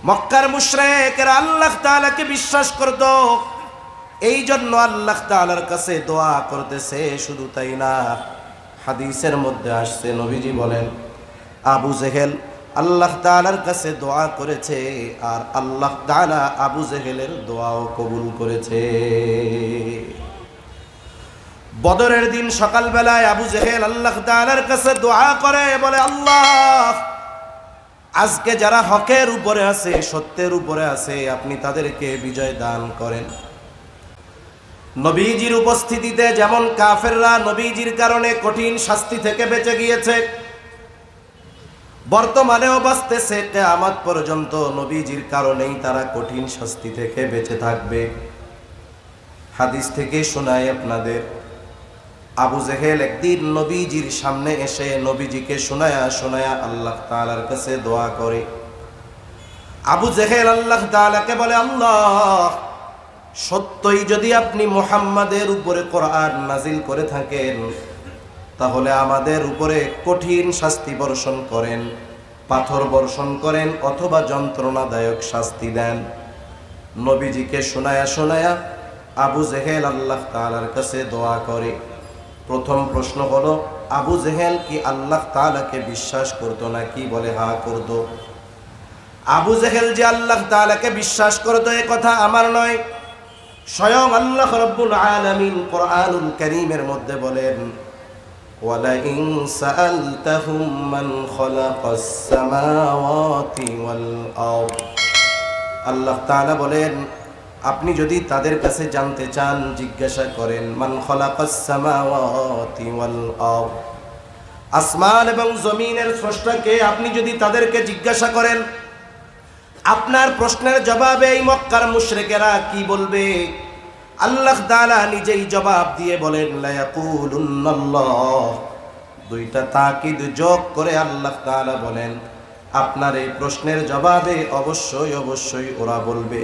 মক্কার মুশরিকরা আল্লাহ তাআলাকে বিশ্বাস করত, এই জন্য আল্লাহ তাআলার কাছে দোয়া করতেছে। শুধু তাই না, হাদিসের মধ্যে আসছে, নবীজি বলেন আবু জেহেল আল্লাহ তাআলার কাছে দোয়া করেছে, আর আল্লাহ তাআলা আবু জেহেলের দোয়াও কবুল করেছে। বদরের দিন সকালবেলায় আবু জেহেল আল্লাহ তাআলার কাছে দোয়া করে, বলে আল্লাহ, আজকে যারা হকের উপরে আছে, সত্যের উপরে আছে, আপনি তাদেরকে বিজয় দান করেন। নবীজির উপস্থিতিতে যেমন কাফেররা নবীজির কারণে কঠিন শাস্তি থেকে বেঁচে গিয়েছে, বর্তমানেও বাঁচতেছে, কিয়ামত পর্যন্ত নবীজির কারণেই তারা কঠিন শাস্তি থেকে বেঁচে থাকবে। হাদিস থেকে শোনাই আপনাদের, আবু জেহেল একদিন নবীজির সামনে এসে নবীজিকে শোনায়া শোনায়া আল্লাহ তাআলার কাছে দোয়া করে। আবু জেহেল আল্লাহ তাআলাকে বলে, আল্লাহ, সত্যই যদি আপনি মুহাম্মাদের উপরে কোরআন নাজিল করে থাকেন, তাহলে আমাদের উপরে কঠিন শাস্তি বর্ষণ করেন, পাথর বর্ষণ করেন, অথবা যন্ত্রণাদায়ক শাস্তি দেন। নবীজিকে শোনায়া শোনায়া আবু জেহেল আল্লাহ তাআলার কাছে দোয়া করে। প্রথম প্রশ্ন হলো, আবু জেহেল কি আল্লাহ তাআলাকে বিশ্বাস করত নাকি? বলে হ্যাঁ করত। আবু জেহেল যে আল্লাহ তাআলাকে বিশ্বাস করত এ কথা আমার নয়, স্বয়ং আল্লাহ রাব্বুল আলামিন কোরআনুল কারীমের মধ্যে বলেন, ওয়ালা ইন সাআলতাহুম মান খালাকাস সামাওয়াতি ওয়াল আরদ। আল্লাহ তাআলা বলেন, আপনি যদি তাদের কাছে জানতে চান, জিজ্ঞাসা করেন, মান খালাকাস সামাওয়াতি ওয়াল আরদ, আসমান এবং জমিনের স্রষ্টাকে আপনি যদি তাদেরকে জিজ্ঞাসা করেন, আপনার প্রশ্নের জবাবে এই মক্কার মুশরিকেরা কি বলবে? আল্লাহ তাআলা নিজেই জবাব দিয়ে বলেন, লা ইয়াকুলুন্নাল্লাহ। দুইটা তাকিদ যোগ করে আল্লাহ তাআলা বলেন, আপনার এই প্রশ্নের জবাবে অবশ্যই অবশ্যই ওরা বলবে,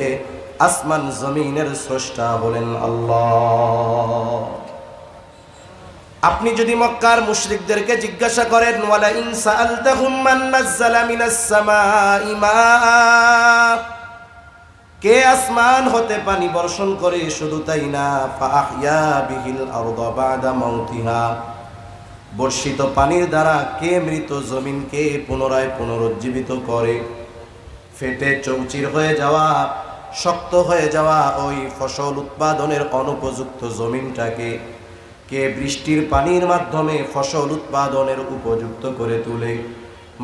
আসমান জমিনের স্রষ্টা হলেন আল্লাহ। আপনি যদি মক্কার মুশরিকদেরকে জিজ্ঞাসা করেন, ওয়ালা ইন সাআলতাহুম মান নাযালা মিনাস সামাই মা, কে আসমান হতে পানি বর্ষণ করে, শুধু তাই না, ফাআহইয়া বিহিল আরদা বাদা মাউতিহা, বর্ষিত পানির দ্বারা কে মৃত জমিনকে পুনরায় পুনরুজ্জীবিত করে। ফেটে চৌচির হয়ে যাওয়া, শক্ত হয়ে যাওয়া ওই ফসল উৎপাদনের অনুপযুক্ত জমিনটাকে কে বৃষ্টির পানির মাধ্যমে ফসল উৎপাদনের উপযুক্ত করে তোলে।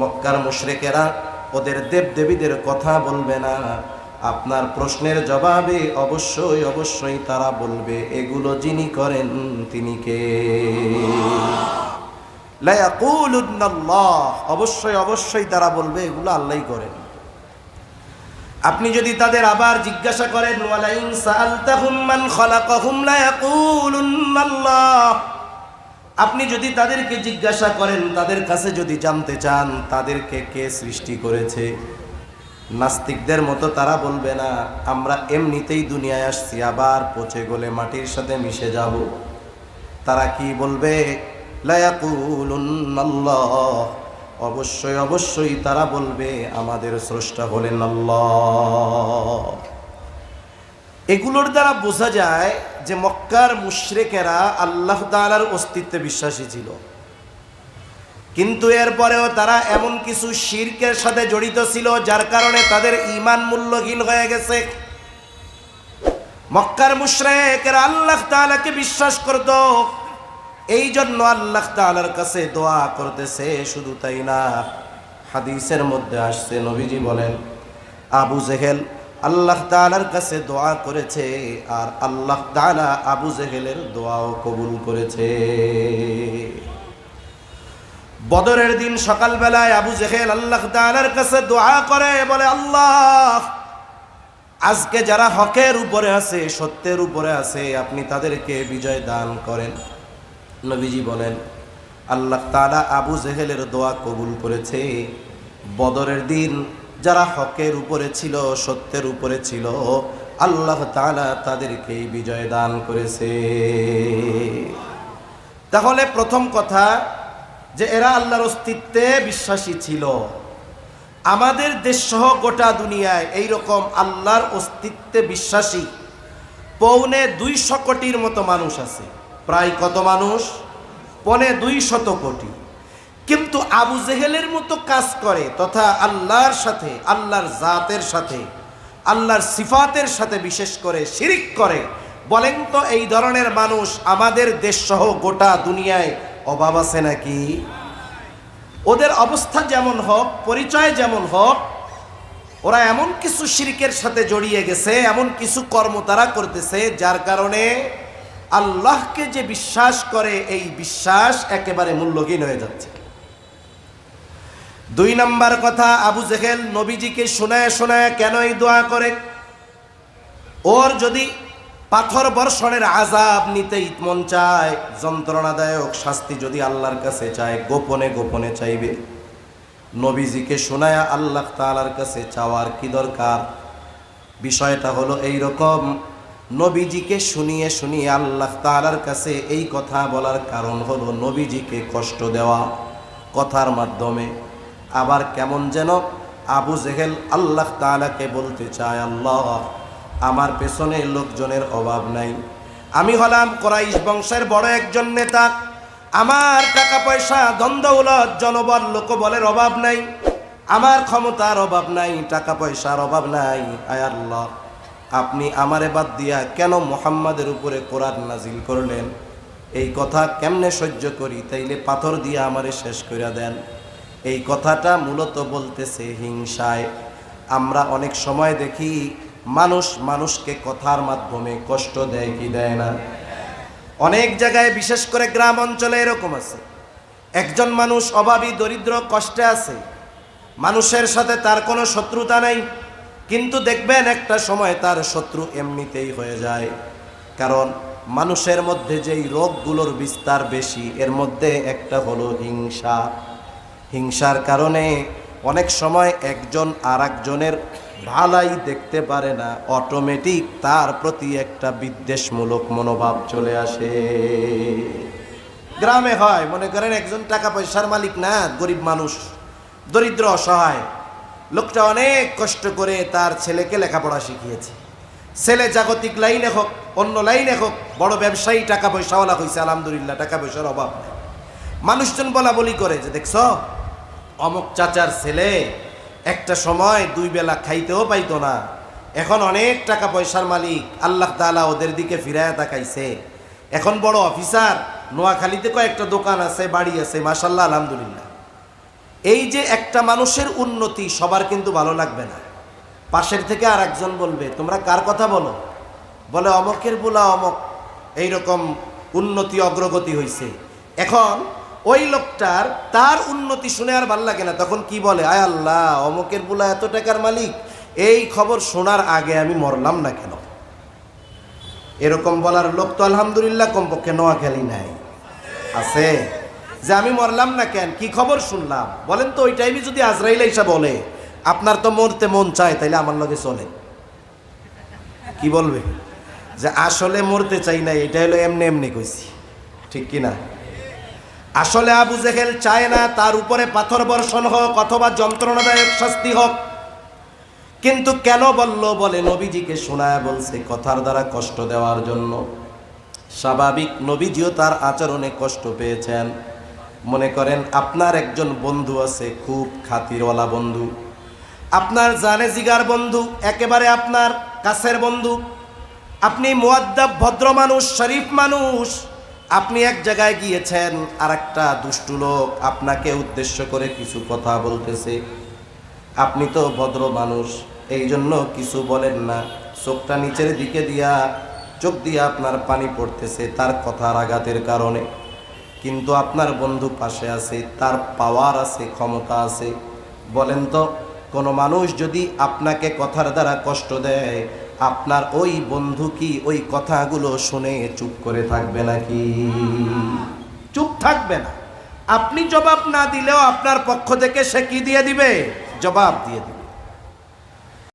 মক্কার মুশরিকেরা ওদের দেবদেবীদের কথা বলবে না, আপনার প্রশ্নের জবাবে অবশ্যই অবশ্যই তারা বলবে, এগুলো যিনি করেন তিনি কে? লা ইয়াকুলুন্নাল্লাহ, অবশ্যই অবশ্যই তারা বলবে এগুলো আল্লাহই করেন। আপনি যদি তাদের আবার জিজ্ঞাসা করেন, ওয়ালা ইন সাআলতাহুম মান খালাকাহুম লা ইয়াকুলুন্নাল্লাহ, আপনি যদি তাদেরকে জিজ্ঞাসা করেন, তাদের কাছে যদি জানতে চান তাদেরকে কে সৃষ্টি করেছে, নাস্তিকদের মতো তারা বলবে না, আমরা এমনিতেই দুনিয়ায় আসছি, আবার পচে গলে মাটির সাথে মিশে যাব। তারা কি বলবে? লা ইয়াকুলুন্নাল্লাহ, অবশ্যই অবশ্যই তারা বলবে আমাদের স্রষ্টা হলেন আল্লাহ। এগুলোর দ্বারা বোঝা যায় যে মক্কার মুশরিকেরা আল্লাহ তাআলার অস্তিত্বে বিশ্বাসী ছিল, কিন্তু এরপরেও তারা এমন কিছু শিরকের সাথে জড়িত ছিল যার কারণে তাদের ঈমান মূল্যহীন হয়ে গেছে। মক্কার মুশরিকেরা আল্লাহ তাআলাকে বিশ্বাস করত, এই জন্য আল্লাহ তাআলার কাছে দোয়া করতেছে। শুধু তাই না, হাদিসের মধ্যে আসছে, নবীজি বলেন আবু জেহেল আল্লাহ তাআলার কাছে দোয়া করেছে, আর আল্লাহ তাআলা আবু জেহেলের দোয়াও কবুল করেছে। বদরের দিন সকালবেলায় আবু জেহেল আল্লাহ তাআলার কাছে দোয়া করে, বলে আল্লাহ, আজকে যারা হকের উপরে আছে, সত্যের উপরে আছে, আপনি তাদেরকে বিজয় দান করেন। নবীজি বলেন আল্লাহ তাআলা আবু জেহেলের দোয়া কবুল করেছে। বদরের দিন যারা হকের উপরে ছিল, সত্যের উপরে ছিল, আল্লাহ তাআলা তাদেরকে বিজয় দান করেছে। তাহলে প্রথম কথা যে এরা আল্লাহর অস্তিত্বে বিশ্বাসী ছিল। আমাদের দেশ সহ গোটা দুনিয়ায় এইরকম আল্লাহর অস্তিত্বে বিশ্বাসী 250 কোটির মতো মানুষ আছে। প্রায় কত মানুষ? 250 কোটি। কিন্তু আবু জেহেলের মতো কাজ করে তথা আল্লাহর সাথে, আল্লাহর জাতের সাথে, আল্লাহর সিফাতের সাথে বিশেষ করে শিরিক করে, বলেন তো এই ধরনের মানুষ আমাদের দেশ সহ গোটা দুনিয়ায় অভাব আছে নাকি? ওদের অবস্থা যেমন হোক, পরিচয় যেমন হোক, ওরা এমন কিছু শিরকের সাথে জড়িয়ে গেছে, এমন কিছু কর্ম তারা করতেছে যার কারণে আল্লাহকে যে বিশ্বাস করে এই বিশ্বাস একেবারে মূল্যহীন হয়ে যাচ্ছে। 2 নম্বর কথা, আবু জেহেল নবীজিকে শোনায় শোনায় কেন এই দোয়া করে? ওর যদি পাথর বর্ষণের আযাব নিতে মন চায়, যন্ত্রণাদায়ক শাস্তি যদি আল্লাহর কাছে চায়, গোপনে গোপনে চাইবে। নবীজিকে শোনায়া আল্লাহ তাআলার কাছে চাওয়ার কি দরকার? বিষয়টা হলো এই রকম, নবীজিকে শুনিয়ে শুনিয়ে আল্লাহ তাআলার কাছে এই কথা বলার কারণ হলো নবীজিকে কষ্ট দেওয়া কথার মাধ্যমে। আবার কেমন যেন আবু জেহেল আল্লাহ তাআলাকে বলতে চায়, আল্লাহ আমার পেছনে লোকজনের অভাব নাই, আমি হলাম কুরাইশ বংশের বড় একজন নেতা, আমার টাকা পয়সা ধন দৌলত জনবল লোকবলের অভাব নাই, আমার ক্ষমতার অভাব নাই, টাকা পয়সার অভাব নাই। আয় আল্লাহ, আপনি আমারে বাদ দিয়া কেন মুহাম্মাদের উপরে কোরআন নাজিল করলেন? এই কথা কেমনে সহ্য করি? তাইলে পাথর দিয়ে আমারে শেষ করে দেন। এই কথাটা মূলত বলতেছে হিংসায়। আমরা অনেক সময় দেখি মানুষ মানুষকে কথার মাধ্যমে কষ্ট দেয় কি দেয় না? অনেক জায়গায় বিশেষ করে গ্রাম অঞ্চলে এরকম আছে, একজন মানুষ অভাবী দরিদ্র কষ্টে আছে, মানুষের সাথে তার কোনো শত্রুতা নাই, কিন্তু দেখবেন একটা সময় তার শত্রু এমনিতেই হয়ে যায়। কারণ মানুষের মধ্যে যেই রোগগুলোর বিস্তার বেশি, এর মধ্যে একটা হলো হিংসা। হিংসার কারণে অনেক সময় একজন আর একজনের ভালাই দেখতে পারে না, অটোমেটিক তার প্রতি একটা বিদ্বেষমূলক মনোভাব চলে আসে। গ্রামে হয়, মনে করেন একজন টাকা পয়সার মালিক না, গরিব মানুষ, দরিদ্র অসহায় লোকটা অনেক কষ্ট করে তার ছেলেকে লেখাপড়া শিখিয়েছে। ছেলে জাগতিক লাইনে হোক, অন্য লাইনে হোক, বড় ব্যবসায়ী, টাকা পয়সাওয়ালা হয়েছে, আলহামদুলিল্লাহ, টাকা পয়সার অভাব নেই। মানুষজন বলা বলি করে যে দেখছো অমুক চাচার ছেলে একটা সময় 2 বেলা খাইতেও পাইতো না, এখন অনেক টাকা পয়সার মালিক, আল্লাহ তাআলা ওদের দিকে ফিরায়া তাকাইছে, এখন বড় অফিসার, নোয়াখালীতে কয়েকটা দোকান আছে, বাড়ি আছে, মাশাআল্লাহ, আলহামদুলিল্লাহ। এই যে একটা মানুষের উন্নতি সবার কিন্তু ভালো লাগবে না। পাশের থেকে আর একজন বলবে, তোমরা কার কথা বলো? বলে অমকের বুলা অমক এইরকম উন্নতি অগ্রগতি হয়েছে। এখন ওই লোকটার তার উন্নতি শুনে আর ভাল লাগে না, তখন কি বলে, আয় আল্লাহ, অমকের বুলা এত টাকার মালিক, এই খবর শোনার আগে আমি মরলাম না কেন? এরকম বলার লোক তো আলহামদুলিল্লাহ কমপক্ষে নোয়াখালী নাই, আছে, যে আমি মরলাম না কেন, কি খবর শুনলাম? বলেন তো ওই টাইমে যদি আজরাইল এসে বলে আপনার তো মরতে মন চায়, তাইলে আমার লগে চলে, কি বলবে? যে আসলে মরতে চাই না, এটা হলো এমনি এমনি কইছি, ঠিক কিনা? আসলে আবু জেহেল চায় না তার উপরে পাথর বর্ষণ হোক অথবা যন্ত্রণাদায়ক শাস্তি হোক, কিন্তু কেন বলল? বলে নবীজিকে শোনায় বলছে কথার দ্বারা কষ্ট দেওয়ার জন্য। স্বাভাবিক, নবীজিও তার আচরণে কষ্ট পেয়েছেন। মনে করেন আপনার একজন বন্ধু আছে, খুব খাতিরওয়ালা বন্ধু, আপনার জানে জিগার বন্ধু, একেবারে আপনার কাছের বন্ধু, আপনি মুআদ্দাব ভদ্র মানুষ, শরীফ মানুষ, আপনি এক জায়গায় গিয়েছেন, আর একটা দুষ্টু লোক আপনাকে উদ্দেশ্য করে কিছু কথা বলতেছে, আপনি তো ভদ্র মানুষ, এই জন্য কিছু বলেন না, চোখটা নিচের দিকে দিয়া, চোখ দিয়ে আপনার পানি পড়তেছে তার কথার আঘাতের কারণে, কিন্তু আপনার বন্ধু পাশে আছে, তার পাওয়ার আছে, ক্ষমতা আছে। বলেন তো কোনো মানুষ যদি আপনাকে কথার দ্বারা কষ্ট দেয়, আপনার ওই বন্ধু কি ওই কথাগুলো শুনে চুপ করে থাকবে নাকি? চুপ থাকবে না। আপনি জবাব না দিলেও আপনার পক্ষ থেকে সে কি দিয়ে দিবে? জবাব দিয়ে দিবে।